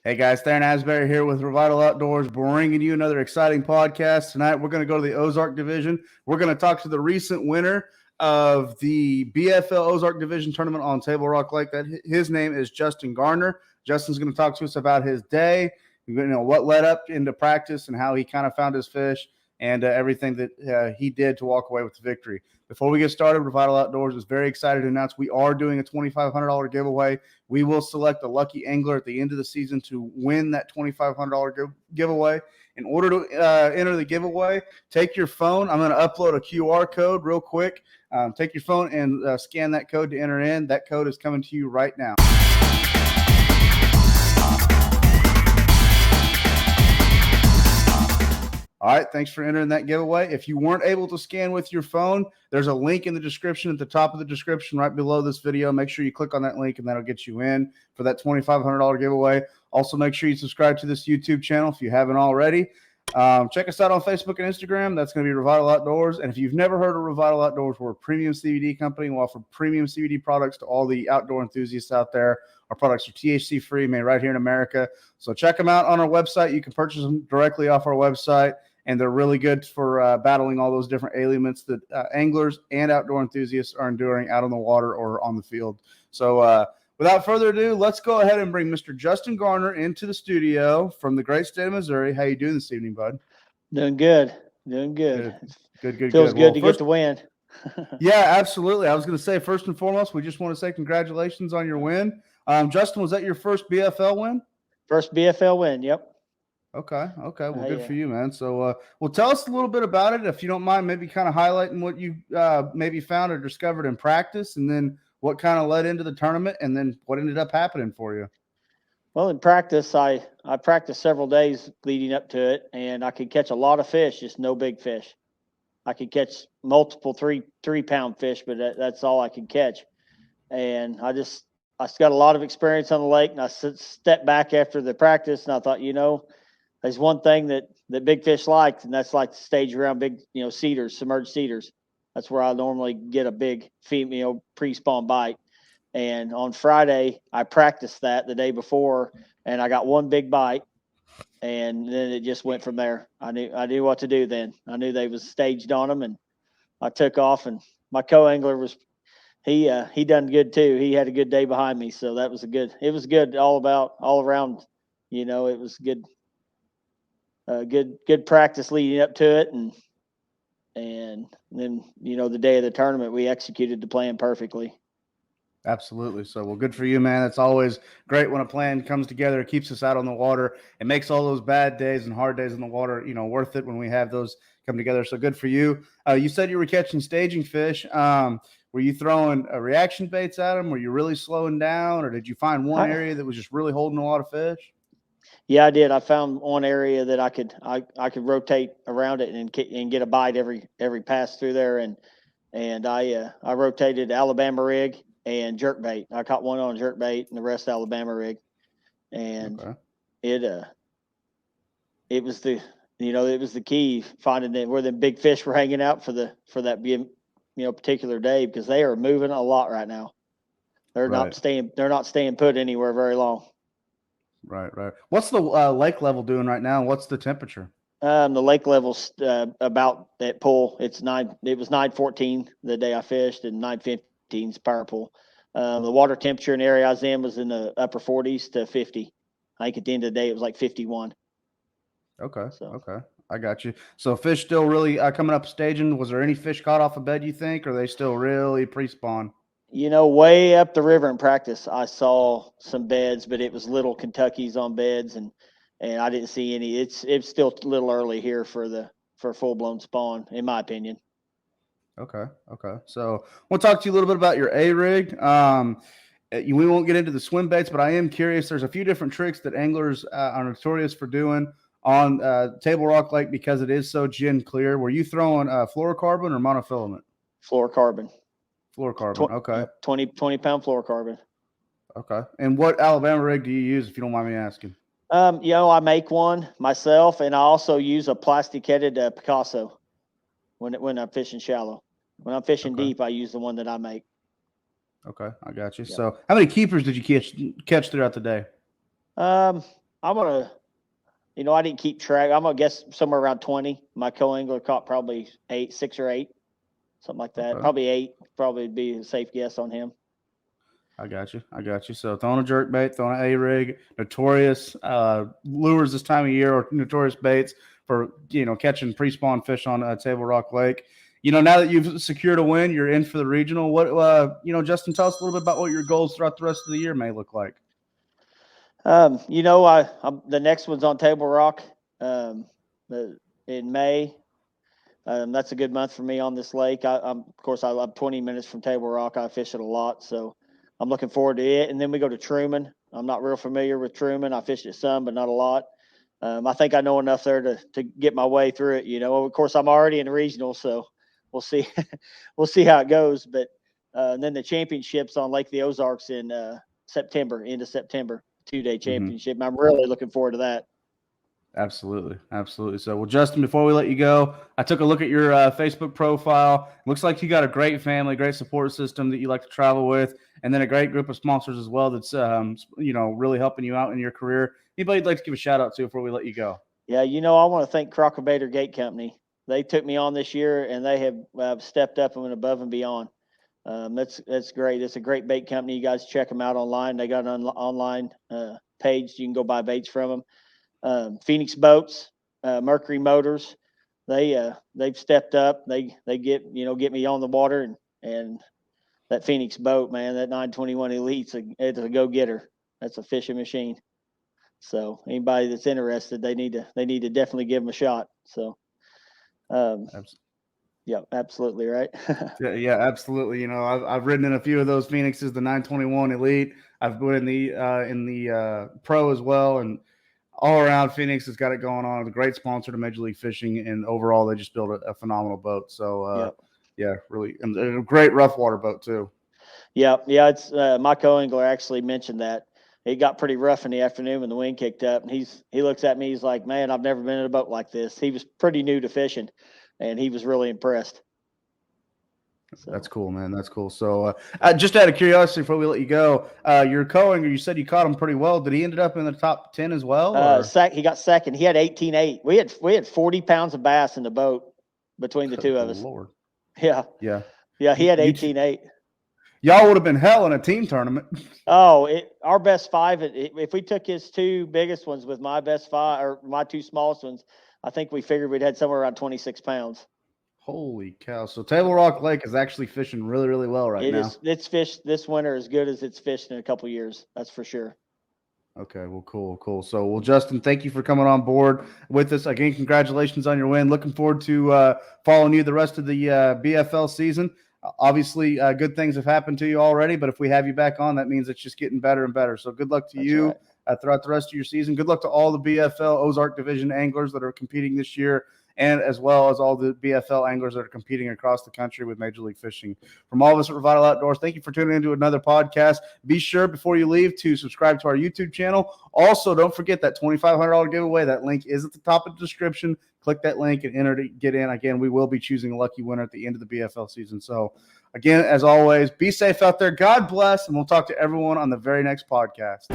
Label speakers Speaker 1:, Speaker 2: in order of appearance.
Speaker 1: Hey guys, Theron Asbury here with Revital Outdoors, bringing you another exciting podcast. Tonight we're going to go to the Ozark Division. We're going to talk to the recent winner of the BFL Ozark Division tournament on Table Rock Lake. His name is Justin Garner. Justin's going to talk to us about his day, what led up into practice and how he kind of found his fish and everything that he did to walk away with the victory. Before we get started, Revital Outdoors is very excited to announce we are doing a $2,500 giveaway. We will select a lucky angler at the end of the season to win that $2,500 giveaway. In order to enter the giveaway, take your phone. I'm going to upload a QR code real quick. Take your phone and scan that code to enter in. That code is coming to you right now. All right, thanks for entering that giveaway. If you weren't able to scan with your phone, there's a link in the description at the top of the description right below this video. Make sure you click on that link, and that'll get you in for that $2,500 giveaway. Also, make sure you subscribe to this YouTube channel if you haven't already. Check us out on Facebook and Instagram. That's going to be Revital Outdoors. And if you've never heard of Revital Outdoors, we're a premium CBD company. We offer premium CBD products to all the outdoor enthusiasts out there. Our products are THC-free, made right here in America. So check them out on our website. You can purchase them directly off our website. And they're really good for battling all those different ailments that anglers and outdoor enthusiasts are enduring out on the water or on the field. So without further ado, let's go ahead and bring Mr. Justin Garner into the studio from the great state of Missouri. How you doing this evening, bud?
Speaker 2: Doing good. Doing good.
Speaker 1: Good.
Speaker 2: Feels good to get the win.
Speaker 1: Yeah, absolutely. I was going to say, first and foremost, we just want to say congratulations on your win. Justin, was that your first BFL win?
Speaker 2: First BFL win, yep.
Speaker 1: Okay. Well, good for you, man. So, well, tell us a little bit about it, if you don't mind, maybe kind of highlighting what you maybe found or discovered in practice, and then what kind of led into the tournament, and then what ended up happening for you.
Speaker 2: Well, in practice, I practiced several days leading up to it, and I could catch a lot of fish, just no big fish. I could catch multiple three-pound fish, but that's all I could catch. And I got a lot of experience on the lake, and I stepped back after the practice, and I thought, there's one thing that big fish like, and that's like to stage around big, cedars, submerged cedars. That's where I normally get a big female pre-spawn bite. And on Friday, I practiced that the day before, and I got one big bite, and then it just went from there. I knew what to do then. I knew they was staged on them, and I took off. And my co-angler he done good too. He had a good day behind me, so it was good all around. It was good. Good practice leading up to it, and then the day of the tournament we executed the plan perfectly.
Speaker 1: Absolutely. So, well, good for you, man. It's always great when a plan comes together. It keeps us out on the water. It makes all those bad days and hard days in the water, worth it when we have those come together. So good for you. You said you were catching staging fish. Were you throwing reaction baits at them? Were you really slowing down, or did you find one area that was just really holding a lot of fish?
Speaker 2: Yeah, I did. I found one area that I could rotate around it and get a bite every pass through there, and I rotated Alabama Rig and Jerkbait. I caught one on Jerkbait and the rest Alabama Rig, and it was the key, finding where the big fish were hanging out for that particular day, because they are moving a lot right now. They're not staying put anywhere very long.
Speaker 1: Right. What's the lake level doing right now? What's the temperature?
Speaker 2: The lake level's about that pool. It was 9:14 the day I fished, and 9:15 is power pool. The water temperature in the area I was in was in the upper 40s to 50. I think at the end of the day it was like 51.
Speaker 1: Okay. I got you. So fish still really coming up staging. Was there any fish caught off a bed, you think, or are they still really pre-spawn?
Speaker 2: Way up the river in practice, I saw some beds, but it was little Kentuckies on beds, and I didn't see any. It's still a little early here for full-blown spawn, in my opinion.
Speaker 1: Okay. So we'll talk to you a little bit about your A-rig. We won't get into the swim baits, but I am curious. There's a few different tricks that anglers are notorious for doing on Table Rock Lake because it is so gin clear. Were you throwing fluorocarbon or monofilament?
Speaker 2: Fluorocarbon.
Speaker 1: Okay.
Speaker 2: 20-pound fluorocarbon.
Speaker 1: Okay. And what Alabama rig do you use, if you don't mind me asking?
Speaker 2: I make one myself, and I also use a plastic-headed Picasso when I'm fishing shallow. When I'm fishing deep, I use the one that I make.
Speaker 1: Okay, I got you. Yeah. So how many keepers did you catch throughout the day?
Speaker 2: gonna, I didn't keep track. I'm gonna guess somewhere around 20. My co-angler caught probably 6 or 8, something like that.
Speaker 1: Okay.
Speaker 2: Probably 8. Probably be a safe guess on him.
Speaker 1: I got you. So throwing a jerkbait, throwing an A-rig, notorious lures this time of year, or notorious baits for catching pre-spawn fish on Table Rock Lake. Now that you've secured a win, you're in for the regional. What Justin, tell us a little bit about what your goals throughout the rest of the year may look like.
Speaker 2: The next one's on Table Rock in May. That's a good month for me on this lake. Of course, I live 20 minutes from Table Rock. I fish it a lot, so I'm looking forward to it. And then we go to Truman. I'm not real familiar with Truman. I fished it some, but not a lot. I think I know enough there to get my way through it. Of course, I'm already in the regional, so we'll see. We'll see how it goes. But then the championships on Lake the Ozarks in September, end of September, 2-day championship. I'm really looking forward to that.
Speaker 1: Absolutely. So, well, Justin, before we let you go, I took a look at your Facebook profile. Looks like you got a great family, great support system that you like to travel with, and then a great group of sponsors as well that's really helping you out in your career. Anybody you'd like to give a shout out to before we let you go?
Speaker 2: Yeah, I want to thank Crocker Bader Gate Company. They took me on this year, and they have stepped up and went above and beyond. That's great. It's a great bait company. You guys check them out online. They got an online page. You can go buy baits from them. Phoenix Boats, Mercury Motors, they've stepped up. They get me on the water, and that Phoenix boat, man, that 921 Elite's it's a go-getter. That's a fishing machine. So anybody that's interested, they need to definitely give them a shot. So, yeah, absolutely right.
Speaker 1: yeah, absolutely. I've ridden in a few of those Phoenixes, the 921 Elite. I've been in the Pro as well, and all around, Phoenix has got it going on. It's a great sponsor to Major League Fishing, and overall, they just built a phenomenal boat. So, yeah, really, and a great rough water boat too.
Speaker 2: Yeah. It's my co-angler actually mentioned that it got pretty rough in the afternoon when the wind kicked up, and he looks at me. He's like, "Man, I've never been in a boat like this." He was pretty new to fishing, and he was really impressed.
Speaker 1: So. That's cool, man. That's cool. So, just out of curiosity, before we let you go, your co-angler, you said you caught him pretty well. Did he end up in the top 10 as well?
Speaker 2: He got second. He had 18.8. We had 40 pounds of bass in the boat between the two of us.
Speaker 1: Lord.
Speaker 2: Yeah. He had 18.8.
Speaker 1: Y'all would have been hell in a team tournament.
Speaker 2: Oh, our best 5. If we took his 2 biggest ones with my best 5 or my 2 smallest ones, I think we figured we'd had somewhere around 26 pounds.
Speaker 1: Holy cow. So Table Rock Lake is actually fishing really, really well right now.
Speaker 2: It's fished this winter as good as it's fished in a couple of years. That's for sure.
Speaker 1: Okay, well, cool. So, well, Justin, thank you for coming on board with us. Again, congratulations on your win. Looking forward to following you the rest of the BFL season. Obviously, good things have happened to you already, but if we have you back on, that means it's just getting better and better. So good luck to you throughout the rest of your season. Good luck to all the BFL Ozark Division anglers that are competing this year, and as well as all the BFL anglers that are competing across the country with Major League Fishing. From all of us at Revital Outdoors, thank you for tuning into another podcast. Be sure before you leave to subscribe to our YouTube channel. Also, don't forget that $2,500 giveaway. That link is at the top of the description. Click that link and enter to get in. Again, we will be choosing a lucky winner at the end of the BFL season. So, again, as always, be safe out there. God bless, and we'll talk to everyone on the very next podcast.